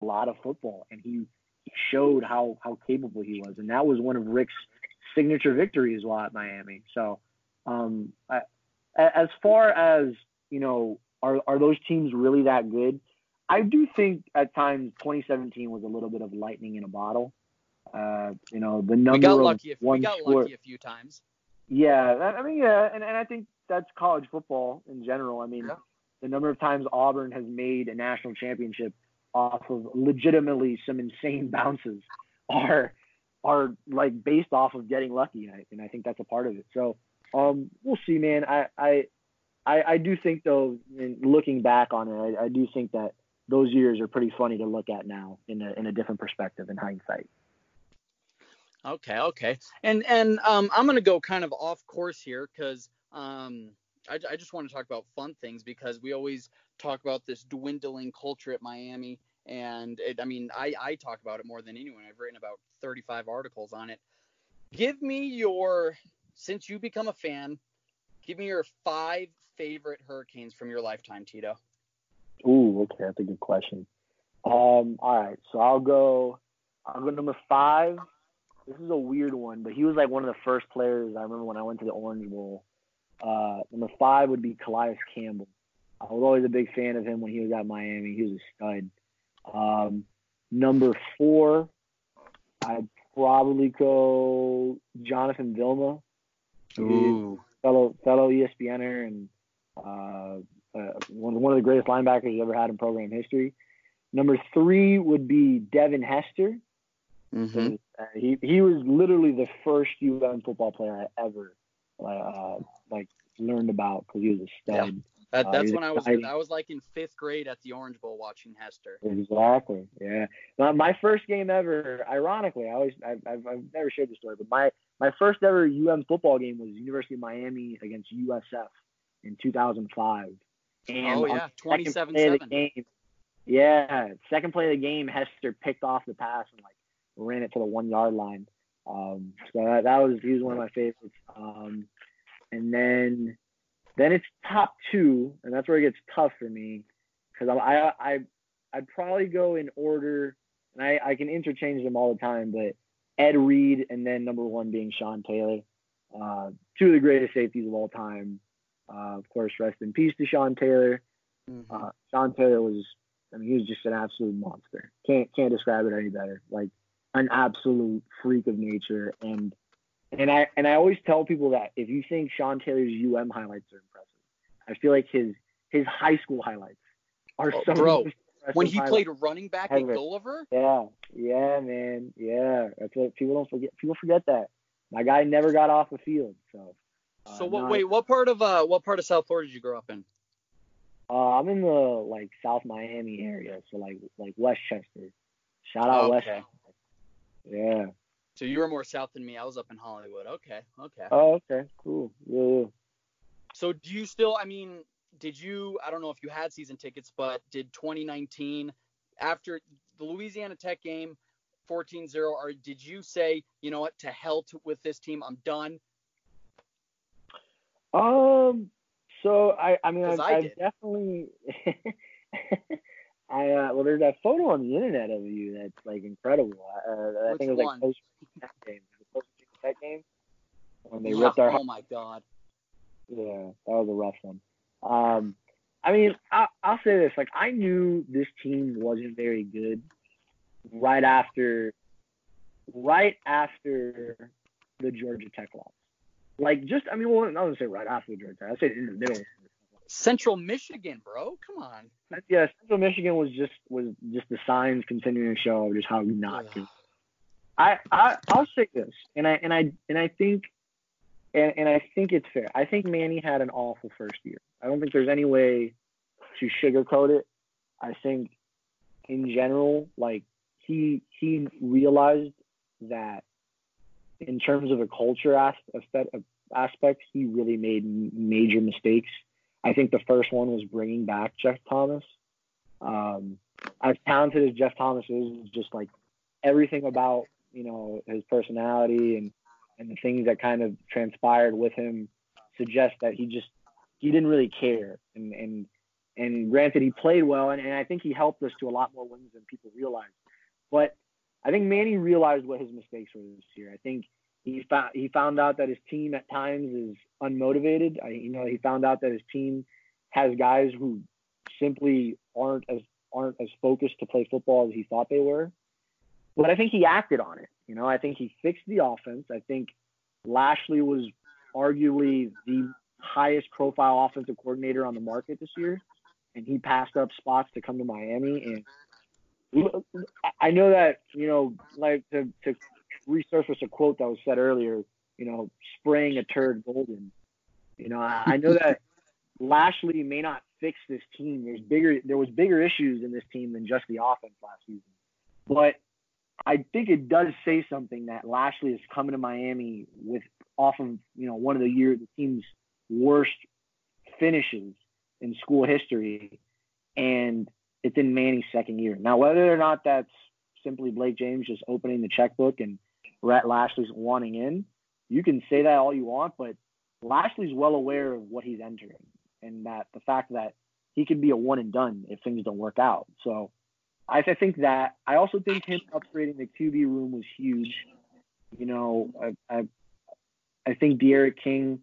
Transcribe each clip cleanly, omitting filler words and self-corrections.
lot of football, and he showed how capable he was, and that was one of Rick's signature victories while at Miami. So, as far as are those teams really that good? I do think at times 2017 was a little bit of lightning in a bottle. The number we got lucky a few times. Yeah, and I think that's college football in general. I mean, the number of times Auburn has made a national championship off of legitimately some insane bounces are like based off of getting lucky, and I think that's a part of it. So we'll see, man. I do think though, looking back on it, I do think that those years are pretty funny to look at now in a different perspective in hindsight. Okay. And I'm going to go kind of off course here because I just want to talk about fun things, because we always talk about this dwindling culture at Miami. And I talk about it more than anyone. I've written about 35 articles on it. Since you become a fan, give me your 5 favorite Hurricanes from your lifetime, Tito. Ooh, okay, that's a good question. All right, so I'll go number 5. This is a weird one, but he was like one of the first players I remember when I went to the Orange Bowl. Number 5 would be Calais Campbell. I was always a big fan of him when he was at Miami. He was a stud. Number 4, I'd probably go Jonathan Vilma. Ooh. Fellow ESPNer and one of the greatest linebackers you ever had in program history. Number 3 would be Devin Hester. Mm-hmm. He was literally the first UM football player I ever learned about, because he was a stud. Yeah. That's when I was like in 5th grade at the Orange Bowl watching Hester. Exactly. Yeah. My first game ever, ironically, I've never shared this story, but my first ever UM football game was University of Miami against USF in 2005. And 27-7. Second play of the game, Hester picked off the pass and ran it to the 1-yard line. So he was one of my favorites. And then it's top 2, and that's where it gets tough for me, because I'd probably go in order, and I can interchange them all the time, but Ed Reed, and then number 1 being Sean Taylor. 2 of the greatest safeties of all time. Of course, rest in peace to Sean Taylor. Mm-hmm. Sean Taylor he was just an absolute monster. Can't describe it any better. Like an absolute freak of nature. And I always tell people that if you think Sean Taylor's UM highlights are impressive, I feel like his high school highlights are some of the most impressive when he highlights played running back at Gulliver? Yeah, man. Yeah. That's what people don't forget. People forget that. My guy never got off the field. What part of South Florida did you grow up in? I'm in the South Miami area, so like Westchester. Shout out Westchester. Yeah. So you were more south than me. I was up in Hollywood. Okay. Oh, okay. Cool. Yeah. So do you still, did you, I don't know if you had season tickets, but did 2019, after the Louisiana Tech game, 14-0, or did you say, you know what, to hell with this team, I'm done? So I did. definitely there's that photo on the internet of you that's incredible. I think it was post game when they ripped our. Oh my God. Yeah, that was a rough one. I'll say this: I knew this team wasn't very good right after the Georgia Tech loss. I don't want to say right after the Georgia Tech. I say in the middle. Central Michigan, bro. Come on. Yeah, Central Michigan was just the signs continuing to show just how not good. I'll say this, and I think it's fair. I think Manny had an awful first year. I don't think there's any way to sugarcoat it. I think in general, he realized that in terms of a culture aspect, he really made major mistakes. I think the first one was bringing back Jeff Thomas. As talented as Jeff Thomas is, just everything about his personality and the things that kind of transpired with him suggest that he didn't really care. And And granted, he played well, and I think he helped us to a lot more wins than people realize. But I think Manny realized what his mistakes were this year. I think he found out that his team at times is unmotivated. He found out that his team has guys who simply aren't as focused to play football as he thought they were. But I think he acted on it. I think he fixed the offense. I think Lashley was arguably the highest profile offensive coordinator on the market this year, and he passed up spots to come to Miami. And I know that, like to resurface a quote that was said earlier, spraying a turd golden. I know that Lashley may not fix this team. There was bigger issues in this team than just the offense last season. But I think it does say something that Lashley is coming to Miami with off of, one of the team's worst finishes in school history, and it's in Manny's second year. Now, whether or not that's simply Blake James just opening the checkbook and Rhett Lashley's wanting in, you can say that all you want, but Lashley's well aware of what he's entering, and that the fact that he could be a one and done if things don't work out. So I think that. I also think him upgrading the QB room was huge. I think De'Aaron King.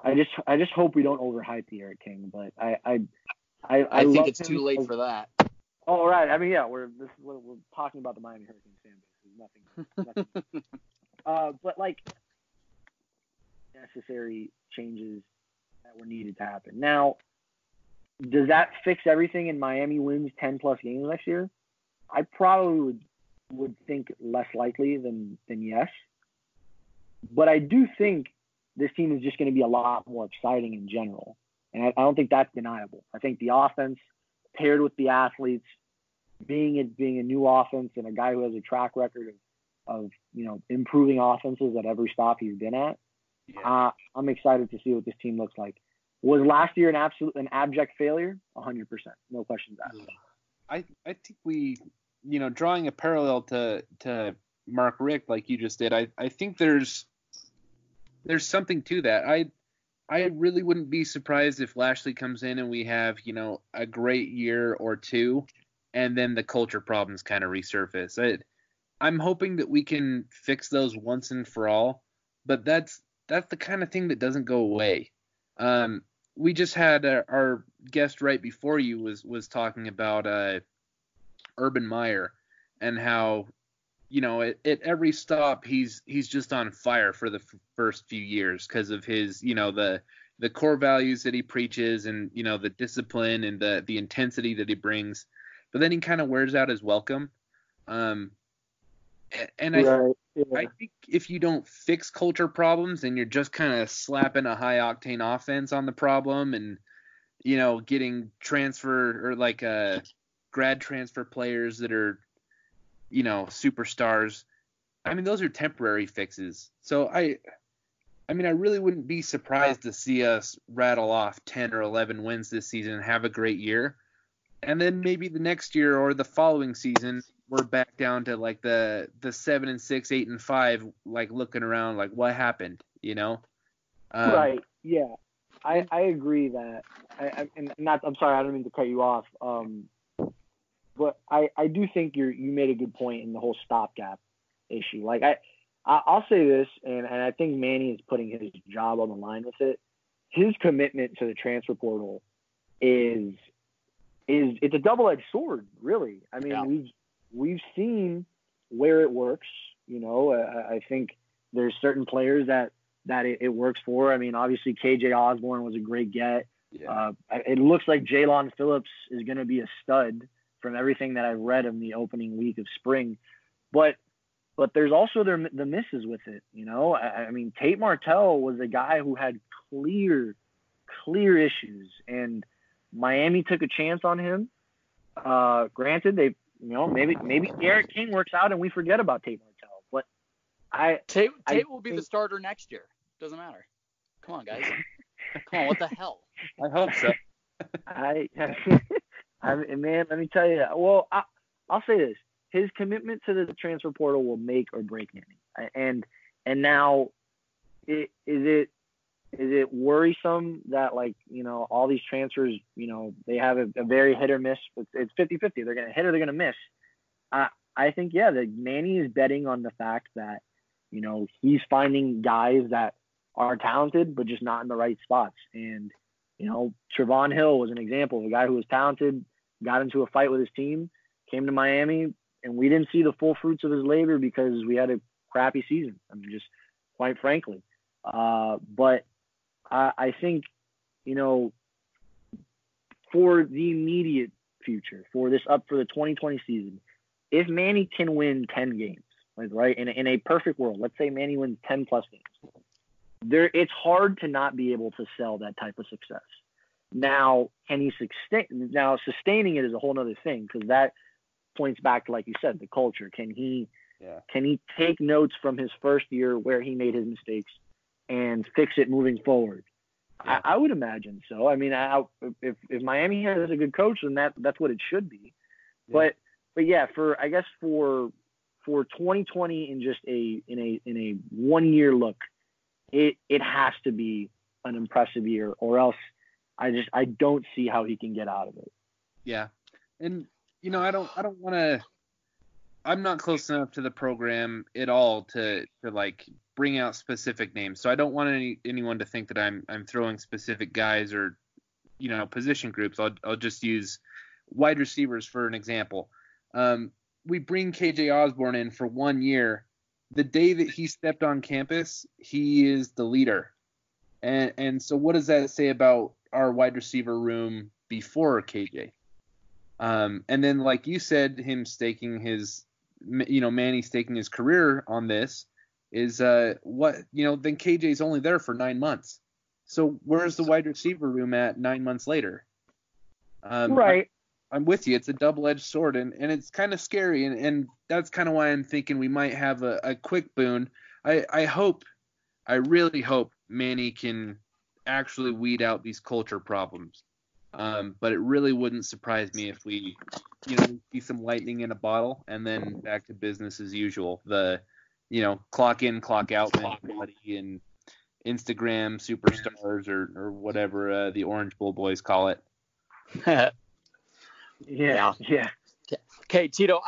I just hope we don't overhype De'Aaron King, but I think it's too late for that. Oh, right. I mean, yeah, we're talking about the Miami Hurricanes fan base. There's nothing. But like necessary changes that were needed to happen. Now, does that fix everything and Miami wins 10 plus games next year? I probably would think less likely than yes. But I do think this team is just going to be a lot more exciting in general. And I don't think that's deniable. I think the offense paired with the athletes, being a new offense and a guy who has a track record of improving offenses at every stop he's been at, I'm excited to see what this team looks like. Was last year an abject failure? 100%. No questions asked. I think we, drawing a parallel to Mark Richt like you just did, I think there's something to that. I really wouldn't be surprised if Lashley comes in and we have, a great year or two, and then the culture problems kind of resurface. I'm hoping that we can fix those once and for all, but that's the kind of thing that doesn't go away. We just had our guest right before you was talking about Urban Meyer and how, at every stop he's just on fire for the first few years because of his, the core values that he preaches and, the discipline and the intensity that he brings. But then he kind of wears out his welcome. And I think if you don't fix culture problems and you're just kind of slapping a high octane offense on the problem and, getting transfer or like grad transfer players that are, superstars, I mean, those are temporary fixes. So I really wouldn't be surprised to see us rattle off 10 or 11 wins this season and have a great year. And then maybe the next year or the following season, we're back down to like the 7-6, 8-5, like looking around like what happened, Right. Yeah. I agree that. I'm sorry, I don't mean to cut you off. But I do think you made a good point in the whole stopgap issue. Like I'll say this, and I think Manny is putting his job on the line with it. His commitment to the transfer portal is it's a double-edged sword, really. I mean, we've seen where it works. I think there's certain players that it works for. I mean, obviously KJ Osborne was a great get. Yeah. It looks like Jaylon Phillips is going to be a stud from everything that I've read in the opening week of spring, but there's also the misses with it. I mean, Tate Martell was a guy who had clear issues, and Miami took a chance on him. Granted, they, maybe Derek King works out and we forget about Tate Martell, but Tate will be the starter next year. Doesn't matter. Come on, guys. Come on, what the hell? I hope so. Man, let me tell you. Well, I'll say this: his commitment to the transfer portal will make or break Manny. And now, is it Is it worrisome that, like, all these transfers, they have a very hit or miss? It's 50-50. They're going to hit or they're going to miss. I think, yeah, that Manny is betting on the fact that, he's finding guys that are talented, but just not in the right spots. And, Trevon Hill was an example of a guy who was talented, got into a fight with his team, came to Miami, and we didn't see the full fruits of his labor because we had a crappy season. I mean, just quite frankly. But I think, for the immediate future, for the 2020 season, if Manny can win 10 games, right, in a perfect world, let's say Manny wins 10 plus games, it's hard to not be able to sell that type of success. Now, can he sustain? Now, sustaining it is a whole other thing, because that points back to, like you said, the culture. Can he take notes from his first year where he made his mistakes and fix it moving forward? Yeah. I would imagine so. I mean, if Miami has a good coach, then that's what it should be. Yeah. But yeah, for 2020 in just in a 1 year look, it has to be an impressive year, or else I don't see how he can get out of it. Yeah. And I don't want to, I'm not close enough to the program at all to like bring out specific names. So I don't want anyone to think that I'm throwing specific guys or, position groups. I'll just use wide receivers for an example. We bring KJ Osborne in for 1 year. The day that he stepped on campus, he is the leader. And so what does that say about our wide receiver room before KJ? And then, like you said, him staking his, Manny staking his career on this is then KJ's only there for 9 months. So where's the wide receiver room at 9 months later? Right. I'm with you. It's a double-edged sword, and it's kind of scary, and that's kind of why I'm thinking we might have a quick boon. I really hope Manny can actually weed out these culture problems. But it really wouldn't surprise me if we, see some lightning in a bottle and then back to business as usual. The, clock in, clock out mentality and Instagram superstars or whatever the Orange Bowl boys call it. Yeah. Okay, Tito,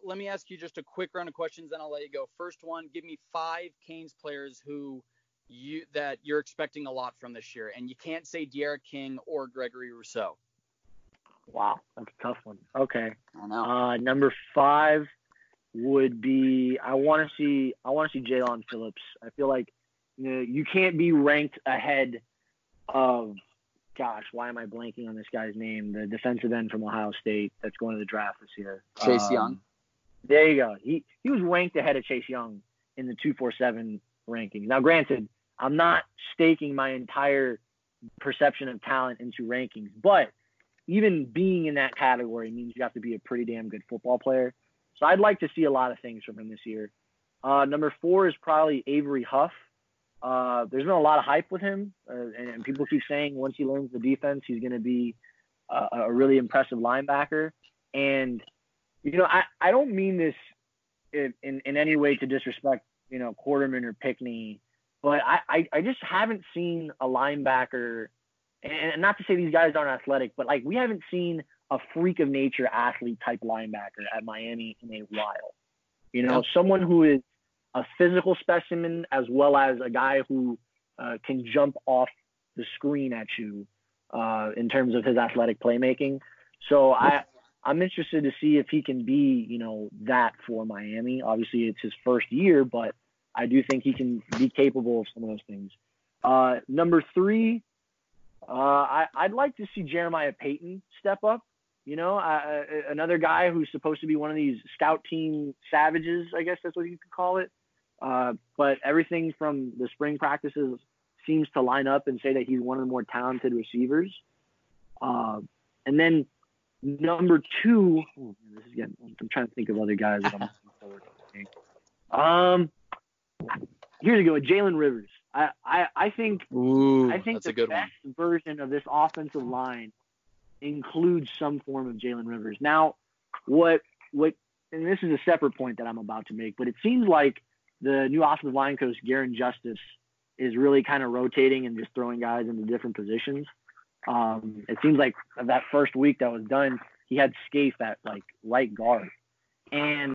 let me ask you just a quick round of questions, then I'll let you go. First one, give me 5 Canes players that you're expecting a lot from this year, and you can't say De'Ara King or Gregory Rousseau. Wow, that's a tough one. Okay. I know. Number 5 would be I want to see Jalen Phillips. I feel like you can't be ranked ahead of. Gosh, why am I blanking on this guy's name? The defensive end from Ohio State that's going to the draft this year. Chase Young. There you go. He was ranked ahead of Chase Young in the 247 rankings. Now, granted, I'm not staking my entire perception of talent into rankings, but even being in that category means you have to be a pretty damn good football player. So I'd like to see a lot of things from him this year. Number 4 is probably Avery Huff. There's been a lot of hype with him, and people keep saying once he learns the defense, he's going to be a really impressive linebacker. And, I don't mean this in any way to disrespect, Quarterman or Pickney, but I just haven't seen a linebacker, and not to say these guys aren't athletic, but like we haven't seen a freak of nature athlete type linebacker at Miami in a while. Someone who is a physical specimen as well as a guy who can jump off the screen at you in terms of his athletic playmaking. So I'm interested to see if he can be, that for Miami. Obviously, it's his first year, but I do think he can be capable of some of those things. Number 3, I'd like to see Jeremiah Payton step up. Another guy who's supposed to be one of these scout team savages, I guess that's what you could call it. But everything from the spring practices seems to line up and say that he's one of the more talented receivers. And then number 2, I'm trying to think of other guys that I'm looking forward to. Here's a good one, Jalen Rivers. I think the best version of this offensive line includes some form of Jalen Rivers. Now, what, and this is a separate point that I'm about to make, but it seems like the new offensive line coach, Garen Justice, is really kind of rotating and just throwing guys into different positions. It seems like that first week that was done, he had Scaife at like right guard, and